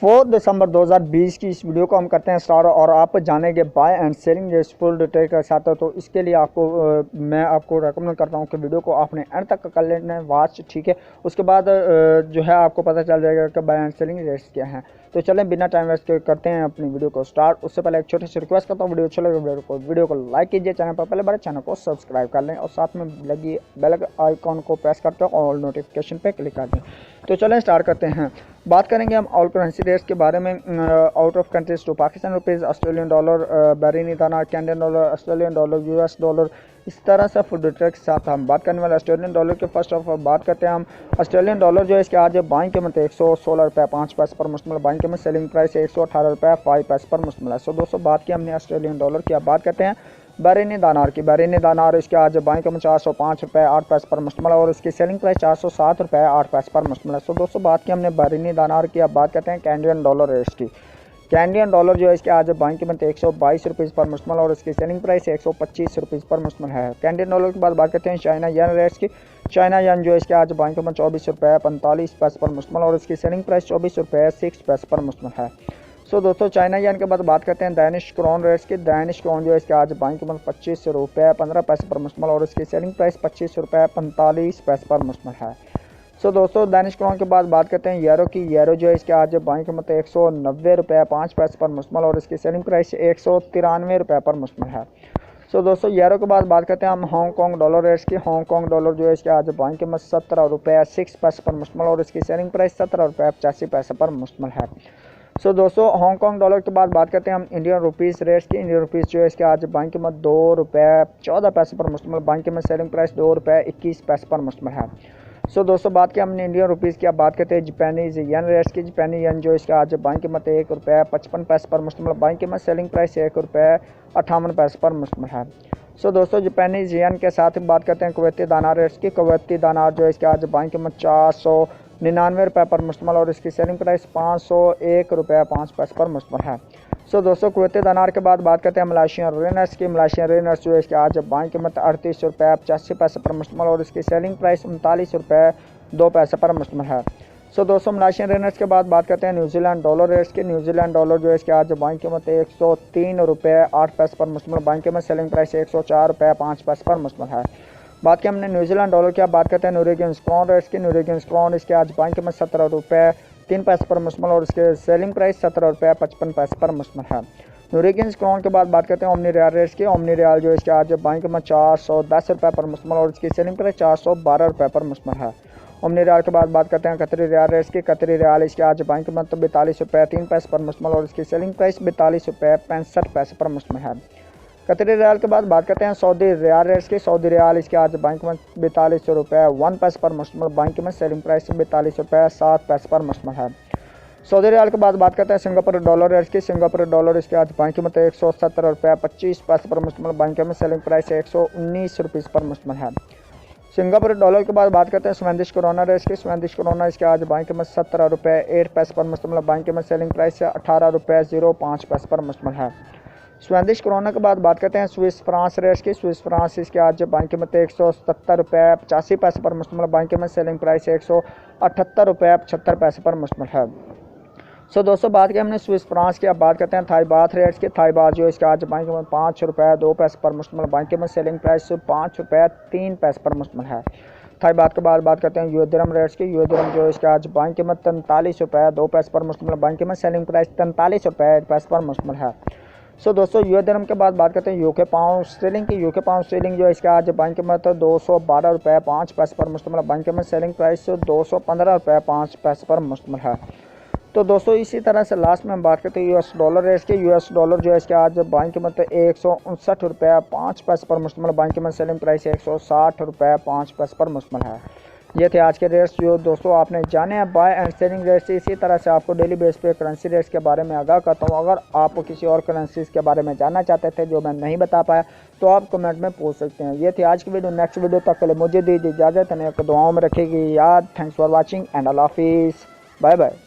4 दिसंबर 2020 की इस वीडियो को हम करते हैं स्टार्ट और आप जानेंगे buy and selling rates full detail के साथ। तो इसके लिए मैं आपको रेकमेंड करता हूं कि वीडियो को आपने एंड तक कर लेना वॉच, ठीक है। उसके बाद जो है आपको पता चल जाएगा कि बाय एंड सेलिंग रेट्स क्या हैं। तो चलें बिना टाइम वेस्ट करते हैं अपनी वीडियो को स्टार्ट। उससे पहले एक छोटी सी रिक्वेस्ट करता हूँ, वीडियो अच्छा लगे वीडियो को लाइक कीजिए, चैनल पर पहले बड़े चैनल को सब्सक्राइब कर लें और साथ में लगी बेल आइकॉन को प्रेस करते हैं और नोटिफिकेशन पे क्लिक कर दें। तो चलें स्टार्ट करते हैं। बात करेंगे हम ऑल करेंसी रेट्स के बारे में। Out of countries to Pakistan rupees, Australian dollar, Bahraini dinar, Canadian dollar, Australian dollar, US dollar, इस तरह से फुल डिटेल के साथ हम बात करने वाले ऑस्ट्रेलियन डॉलर के। फर्स्ट ऑफ बात करते हैं हम ऑस्ट्रेलियन डॉलर जो है इसके आज बाइंग कीमत 116 रुपये 5 पैसे पर मुश्तमिल, बाइंग कीमत सेलिंग प्राइस 118 रुपये 5 पैसे पर मुश्तमिल है। दोस्तों बात की हमने ऑस्ट्रेलियन डॉलर की। अब बात करते हैं बहरीनी दानार की। बहरीनी दानार इसके आज बाइंग कीमत 405 रुपये 8 पैसे पर मुश्तमिल और इसकी सेलिंग प्राइस 407 रुपये 8 पैसे पर मुश्तमिल है। दोस्तों बात की हमने बहरीनी दानार की। अब बात करते हैं कैनेडियन डॉलर रेट्स की। कैनेडियन डॉलर जो है इसके आज बाइंग कीमत 122 रुपीज़ पर मुश्तमिल और इसकी सेलिंग प्राइस 125 रुपीज़ पर मुश्तमिल है। कैनेडियन डॉलर के बाद बात करते हैं चाइना येन रेट्स की। चाइना येन जो है इसके आज बाइंग कीमत 24 रुपये 45 पैसे पर मुश्तमिल और इसकी सेलिंग प्राइस 24 रुपये 6 पैसे पर मुश्तमिल है। दोस्तों चाइना येन के बाद बात करते हैं दैनिश क्रोन रेट्स की। दैनिश क्रोन जो है इसके आज बाइंग कीमत 25 रुपये 15 पैसे पर मुश्तमिल और इसकी सेलिंग प्राइस 25 रुपये 45 पैसे पर मुश्तमिल है। दोस्तों दैनिश क्रोन के बाद बात करते हैं यूरो की। यूरो जो है इसके आज बाइंग कीमत 190 रुपये 5 पैसे पर मुश्तमिल और इसकी सेलिंग प्राइस 193 रुपये पर मुश्तमिल है। दोस्तों यूरो के बाद बात करते हैं हम हांगकॉन्ग डॉलर रेट्स की। हांगकॉन्ग डॉलर जो है इसके आज बाइंग कीमत 17 रुपये 6 पैसे पर मुश्तमिल और इसकी सेलिंग प्राइस 17 रुपये 85 पैसे पर मुश्तमिल है। दोस्तों हांगकॉन्ग डॉलर के बाद बात करते हैं हम इंडियन रुपीज़ रेट्स की। इंडियन रुपीज़ जो है इसके आज बाइंग कीमत 2 रुपये 14 पैसे पर मुश्तमिल, बाइंग कीमत सेलिंग प्राइस 2 रुपये 21 पैसे पर मुश्तमिल है। दोस्तों बात की हमने इंडियन रुपीज़ की। अब बात करते हैं जापानीज़ येन रेट्स की। जापानी येन जो इसका आज बाइंग कीमत 1 रुपये 55 पैसे पर मुश्तमिल, बाइंग कीमत सेलिंग प्राइस 1 रुपये 58 पैसे पर मुश्तमिल है। दोस्तों जापानीज़ येन के साथ बात करते हैं कुवैती दानार रेट्स की। कुवैती दानार जो इसके आज बाइंग कीमत 499 रुपये पर मुश्तमिल और इसकी सेलिंग प्राइस 501 रुपये 5 पैसे पर मुश्तमिल है। दोस्तों कुवैती दिनार के बाद बात करते हैं मलेशियन रिनर्स की। मलेशियन रिनर्स जो है इसके आज बाइंग कीमत 38 रुपये 85 पैसे पर मुश्तमिल और इसकी सेलिंग प्राइस 39 रुपये 2 पैसे पर मुश्तमिल है। दोस्तों मलेशियन रिनर्स के बाद बात करते हैं न्यूजीलैंड डॉलर रेट्स की। न्यूजीलैंड डॉलर जो है इसके आज बाइंग कीमत 103 रुपये 8 पैसे पर मुश्तमिल, बाइंग कीमत सेलिंग प्राइस 104 रुपये 5 पैसे पर मुश्तमिल है। बात की हमने न्यूजीलैंड डॉलर की। अब बात करते हैं नॉर्वेजियन क्रोन रेट्स की। नॉर्वेजियन क्रोन इसके आज बाइंग कीमत 17 रुपये 3 पैसे पर मुश्तमिल और इसके सेलिंग प्राइस 17 रुपये 55 पैसे पर मुश्तमिल है। नॉर्वेजियन क्रोन के बाद बात करते हैं ओमनी रियाल रेट्स की। ओमनी रियाल जो इसके आज बाइंग कीमत 410 रुपये पर मुश्तमिल और इसकी सेलिंग प्राइस 412 रुपये पर मुश्तमिल है। ओमनी रियाल के बाद बात करते हैं कतरी रियाल रेट्स की। कतरी रियाल इसके आज बाइंग कीमत 42 रुपये 3 पैसे पर मुश्तमिल और इसकी सेलिंग प्राइस 42 रुपये 65 पैसे पर मुश्तमिल है। कतरी रियाल के बाद बात करते हैं सऊदी रियाल रेट्स की। सऊदी रियाल इसके आज बाइंग कीमत 42 रुपये 1 पैसे पर मुश्तमिल, बाइंग कीमत सेलिंग प्राइस 42 रुपये 7 पैसे पर मुश्तमिल है। सऊदी रियाल के बाद बात करते हैं सिंगापुर डॉलर रेट्स की। सिंगापुर डॉलर इसके आज बाइंग कीमत 170 रुपये 25 पैसे पर मुश्तमिल, बाइंग कीमत सेलिंग प्राइस 119 रुपीज़ पर मुश्तमिल है। सिंगापुर डॉलर के बाद बात करते हैं स्वेदिश करोना रेट्स की। स्वेदिश करोना इसके आज बाइंग कीमत 17 रुपये 8 पैसे पर मुश्तमिल, बाइंग कीमत सेलिंग प्राइस 18 रुपये 05 पैसे पर मुश्तमिल है। स्वेदिश करोना के बाद बात करते हैं स्विस फ्रांस रेट्स की। स्विस फ्रांस इसके आज बाइंग कीमत 170 रुपये 85 पैसे पर मुश्तमिल, बाइंग कीमत सेलिंग प्राइस 178 रुपये 76 पैसे पर मुश्तमिल है। दोस्तों बात की हमने स्विस फ्रांस की। अब बात करते हैं थाई बाथ रेट्स की। थाई बाथ जो इसका आज बाइंग कीमत 5 रुपये 2 पैसे पर मुश्तमिल, बाइंग कीमत सेलिंग प्राइस 5 रुपये 3 पैसे पर मुश्तमिल है। थाई बात के बाद बात करते हैं यूएस दिरहम रेट्स की। यूएस दिरहम जो इसका आज बाइंग कीमत 43 रुपये 2 पैसे पर मुश्तमिल, बाइंग कीमत सेलिंग प्राइस 43 रुपये 1 पैसे पर मुश्तमिल है। दोस्तों यूएस दिरहम के बाद बात करते हैं यूके पाउंड स्टर्लिंग की। यूके पाउंड स्टर्लिंग जो इसका आज बाइंग कीमत 212 रुपये 5 पैसे पर मुश्तमिल, बाइंग कीमत सेलिंग प्राइस 215 रुपये 5 पैसे पर मुश्तमिल है। दोस्तों इसी तरह से लास्ट में हम बात करते हैं यूएस डॉलर रेट्स के। यूएस डॉलर जो है इसके आज बाइंग कीमत 159 रुपये 5 पैसे पर मुश्तमिल, बाइंग कीमत सेलिंग प्राइस 160 रुपये 5 पैसे पर मुश्तमिल है। ये थे आज के रेट्स जो दोस्तों आपने जाने हैं बाय एंड सेलिंग रेट्स। इसी तरह से आपको डेली बेस पे करेंसी रेट्स के बारे में आगाह करता हूँ। अगर आप किसी और करेंसीज के बारे में जानना चाहते थे जो मैं नहीं बता पाया तो आप कमेंट में पूछ सकते हैं। ये थी आज की वीडियो। नेक्स्ट वीडियो तक के लिए मुझे दीजिए इजाज़त, दुआओं में रखेगी याद। थैंक्स फॉर वॉचिंग एंड अल्लाह हाफिज़, बाय बाय।